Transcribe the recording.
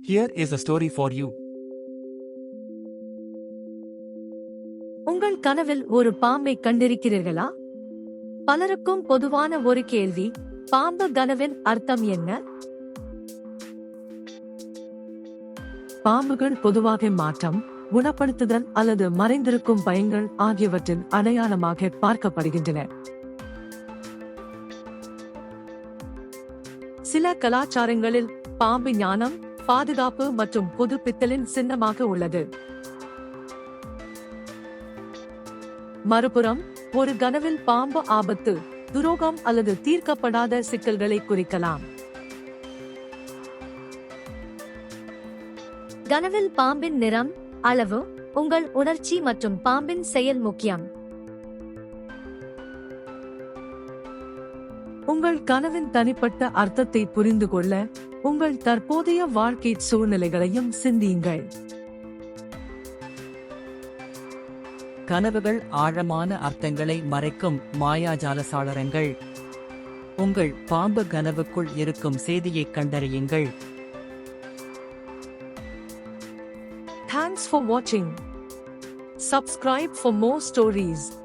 Here is a story for you. உங்கள் கனவில் ஒரு பாம்பை கண்டிருக்கிறீர்களா? பலருக்கும் பொதுவான ஒரு கேள்வி, பாம்பு கனவின் அர்த்தம் என்ன? பாம்புகள் பொதுவாக மாற்றம், குணப்படுத்துதல் அல்லது மறைந்திருக்கும் பயங்கள் ஆகியவற்றின் அடையாளமாக பார்க்கப்படுகின்றன. சில கலாச்சாரங்களில் பாம்பு ஞானம், பாதுகாப்பு மற்றும் புதுப்பித்தலின் சின்னமாக உள்ளது. மறுபுறம், ஒரு கனவில் பாம்பு ஆபத்து, துரோகம் அல்லது தீர்க்கப்படாத சிக்கல்களை குறிக்கலாம். கனவில் பாம்பின் நிறம், அளவு, உங்கள் உணர்ச்சி மற்றும் பாம்பின் செயல் முக்கியம். உங்கள் கனவின் தனிப்பட்ட அர்த்தத்தை புரிந்து கொள்ள உங்கள் தற்போதைய வாழ்க்கை சூழ்நிலைகளையும் சிந்தியுங்கள். கனவுகள் ஆழமான அர்த்தங்களை மறைக்கும் மாயாஜால சாளரங்கள். உங்கள் பாம்பு கனவுக்குள் இருக்கும் செய்தியைக் கண்டறியுங்கள். Thanks for watching. Subscribe for more stories.